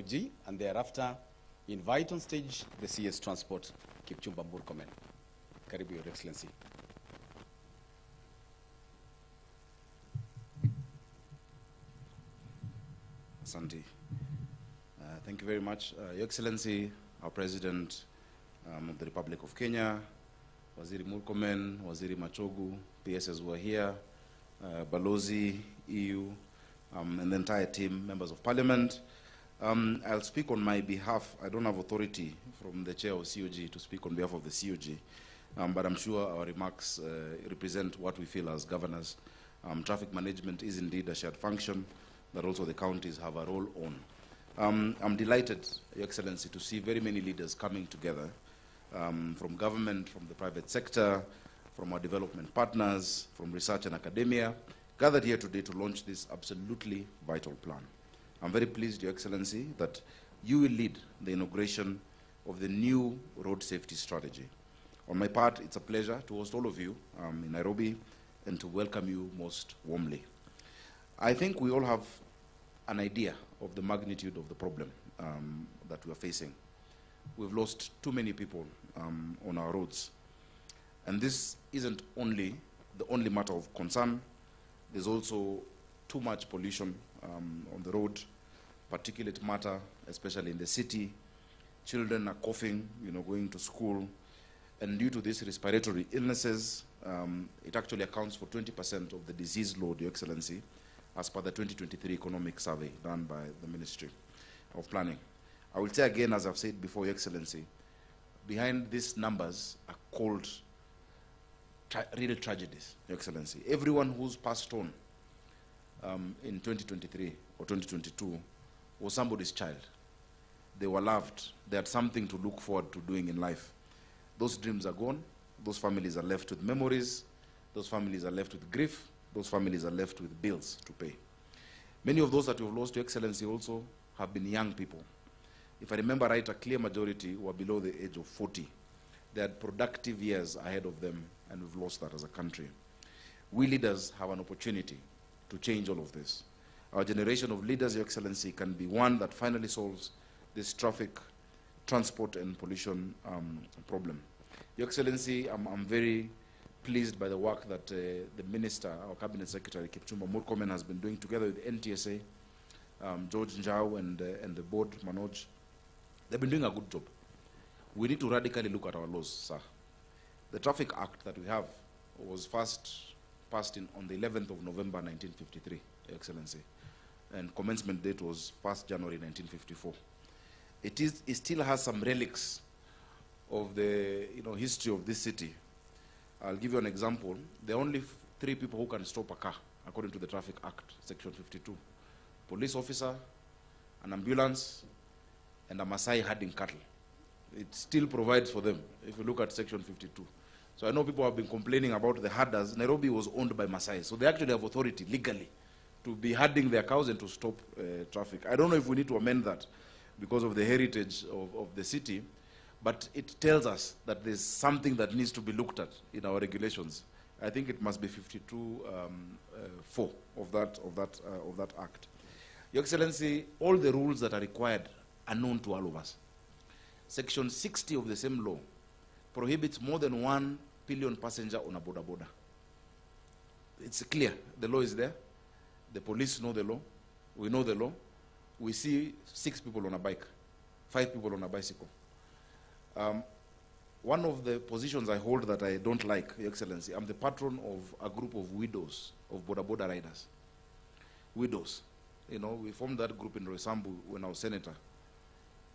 G, and thereafter invite on stage the CS Transport, Kipchumba Murkomen. Karibu, Your Excellency. Asante. Thank you very much. Your Excellency, our President of the Republic of Kenya, Waziri Murkomen, Waziri Machogu, PSs who are here, Balozi, EU, and the entire team, members of Parliament. I'll speak on my behalf. I don't have authority from the chair of COG to speak on behalf of the COG, but I'm sure our remarks represent what we feel as governors. Traffic management is indeed a shared function that also the counties have a role on. I'm delighted, Your Excellency, to see very many leaders coming together from government, from the private sector, from our development partners, from research and academia, gathered here today to launch this absolutely vital plan. I'm very pleased, Your Excellency, that you will lead the inauguration of the new road safety strategy. On my part, it's a pleasure to host all of you in Nairobi and to welcome you most warmly. I think we all have an idea of the magnitude of the problem that we are facing. We've lost too many people on our roads. And this isn't the only matter of concern. There's also too much pollution on the road, particulate matter, especially in the city. Children are coughing, going to school. And due to these respiratory illnesses, it actually accounts for 20% of the disease load, Your Excellency, as per the 2023 economic survey done by the Ministry of Planning. I will say again, as I've said before, Your Excellency, behind these numbers are cold, real tragedies, Your Excellency. Everyone who's passed on in 2023 or 2022 was somebody's child. They were loved. They had something to look forward to doing in life. Those dreams are gone. Those families are left with memories. Those families are left with grief. Those families are left with bills to pay. Many of those that we've lost, Your Excellency, also have been young people. If I remember right, a clear majority were below the age of 40. They had productive years ahead of them, and we've lost that as a country. We leaders have an opportunity to change all of this. Our generation of leaders, Your Excellency, can be one that finally solves this traffic, transport, and pollution problem. Your Excellency, I'm very pleased by the work that the Minister, our Cabinet Secretary, Kipchumba Murkomen, has been doing together with NTSA, George Njau, and the board, Manoj. They've been doing a good job. We need to radically look at our laws, sir. The Traffic Act that we have was first passed on the 11th of November, 1953, Your Excellency. And commencement date was 1st January, 1954. It still has some relics of the history of this city. I'll give you an example. There are only 3 people who can stop a car, according to the Traffic Act, Section 52. Police officer, an ambulance, and a Maasai herding cattle. It still provides for them, if you look at Section 52. So I know people have been complaining about the herders. Nairobi was owned by Maasai, so they actually have authority legally to be herding their cows and to stop traffic. I don't know if we need to amend that because of the heritage of the city, but it tells us that there's something that needs to be looked at in our regulations. I think it must be 52(4) of that act. Your Excellency, all the rules that are required are known to all of us. Section 60 of the same law prohibits more than 1 pillion passenger on a border. It's clear. The law is there. The police know the law. We know the law. We see 6 people on a bike, 5 people on a bicycle. One of the positions I hold that I don't like, Your Excellency, I'm the patron of a group of widows of border riders. Widows. We formed that group in Roysambu when I was senator.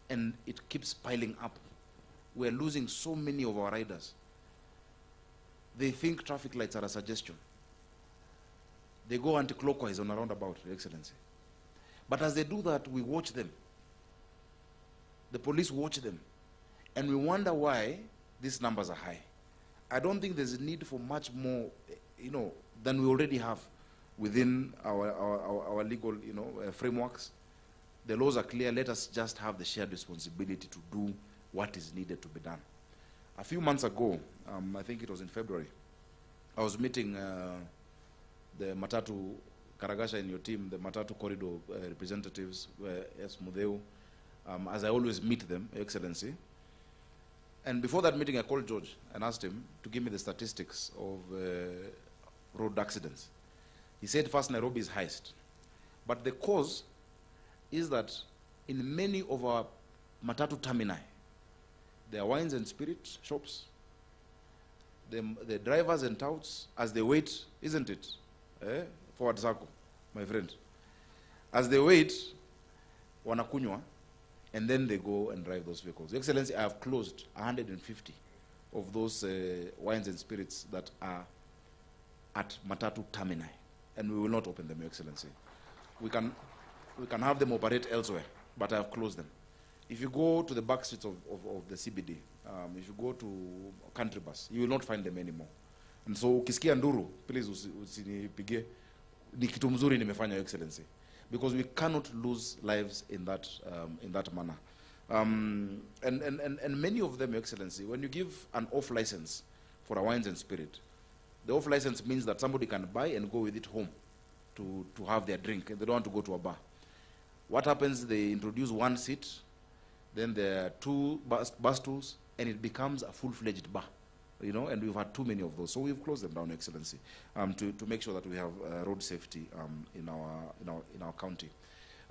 And it keeps piling up. We're losing so many of our riders. They think traffic lights are a suggestion. They go anti-clockwise on a roundabout, Your Excellency. But as they do that, we watch them. The police watch them. And we wonder why these numbers are high. I don't think there's a need for much more, than we already have within our legal, frameworks. The laws are clear. Let us just have the shared responsibility to do what is needed to be done. A few months ago, I think it was in February, I was meeting the Matatu Karagasha in your team, the Matatu corridor representatives, S. Mudeu, as I always meet them, Your Excellency. And before that meeting, I called George and asked him to give me the statistics of road accidents. He said first Nairobi is highest. But the cause is that in many of our matatu termini, there are wines and spirit shops. The drivers and touts, as they wait, isn't it? Forward circle, my friend. As they wait, wanakunywa, and then they go and drive those vehicles. Your Excellency, I have closed 150 of those wines and spirits that are at matatu termini, and we will not open them, Your Excellency. We can have them operate elsewhere, but I have closed them. If you go to the back streets of the CBD, if you go to country bus, you will not find them anymore. And so, ukisikia nduru, please usinipigie. Ni kitu mzuri nimefanya, Your Excellency, because we cannot lose lives in that manner. And many of them, Your Excellency, when you give an off license for a wines and spirit, the off license means that somebody can buy and go with it home to have their drink, and they don't want to go to a bar. What happens? They introduce one seat, then there are two bar stools, and it becomes a full-fledged bar, you know, and we've had too many of those. So we've closed them down, Your Excellency, to make sure that we have road safety in our county.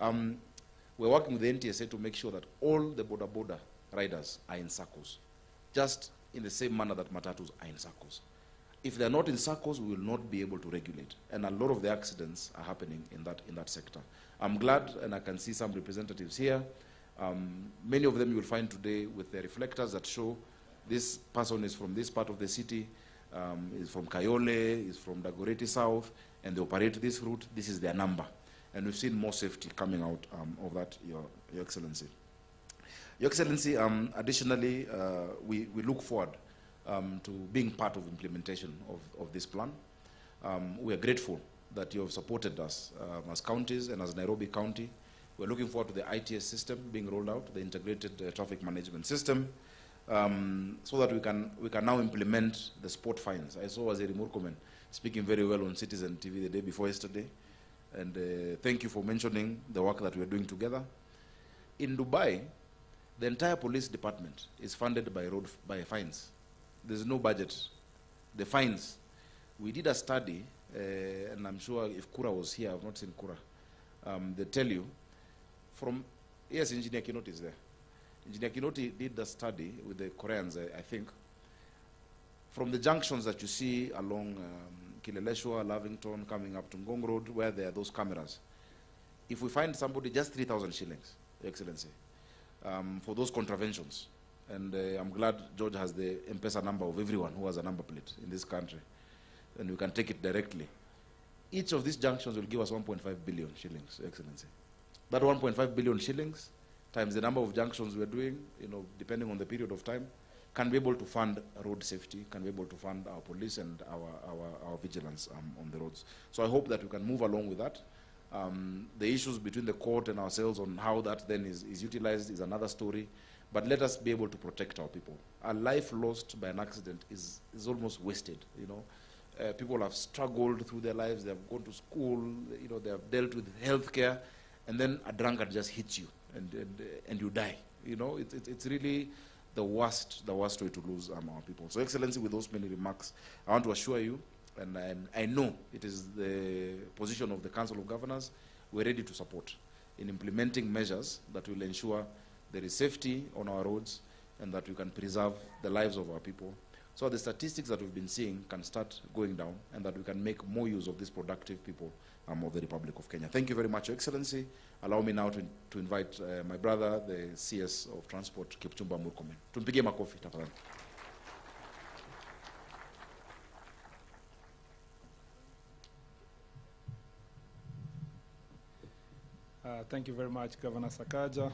We're working with the NTSA to make sure that all the border riders are in circles, just in the same manner that matatus are in circles. If they're not in circles, we will not be able to regulate. And a lot of the accidents are happening in that sector. I'm glad, and I can see some representatives here. Many of them you will find today with their reflectors that show this person is from this part of the city, is from Kayole, is from Dagoretti South, and they operate this route. This is their number. And we've seen more safety coming out of that, Your Excellency. Your Excellency, additionally, we look forward to being part of implementation of this plan. We are grateful that you have supported us as counties and as Nairobi County. We're looking forward to the ITS system being rolled out, the integrated traffic management system, so that we can now implement the sport fines. I saw Waziri Murkomen speaking very well on Citizen TV the day before yesterday, and thank you for mentioning the work that we're doing together. In Dubai, the entire police department is funded by fines. There's no budget. The fines. We did a study, and I'm sure if Kura was here, I've not seen Kura. They tell you, yes, Engineer Kinoti is there. Engineer Kinoti did the study with the Koreans, I think. From the junctions that you see along Kileleshwa, Lavington, coming up to Ngong Road, where there are those cameras, if we find somebody, just 3,000 shillings, Your Excellency, for those contraventions. And I'm glad George has the M-Pesa number of everyone who has a number plate in this country, and we can take it directly. Each of these junctions will give us 1.5 billion shillings, Your Excellency. That 1.5 billion shillings times the number of junctions we're doing, you know, depending on the period of time, can be able to fund road safety, can be able to fund our police and our vigilance on the roads. So I hope that we can move along with that. The issues between the court and ourselves on how that then is utilized is another story. But let us be able to protect our people. A life lost by an accident is almost wasted, you know. People have struggled through their lives, they have gone to school, you know, they have dealt with health care, and then a drunkard just hits you and you die. You know, it's really the worst way to lose our people. So, Excellency, with those many remarks, I want to assure you, and I know it is the position of the Council of Governors, we're ready to support in implementing measures that will ensure there is safety on our roads and that we can preserve the lives of our people. So the statistics that we've been seeing can start going down and that we can make more use of these productive people of the Republic of Kenya. Thank you very much, Your Excellency. Allow me now to invite my brother, the CS of Transport, Kipchumba Murkomen. Tumpigie makofi, tafadhali. Thank you very much, Governor Sakaja.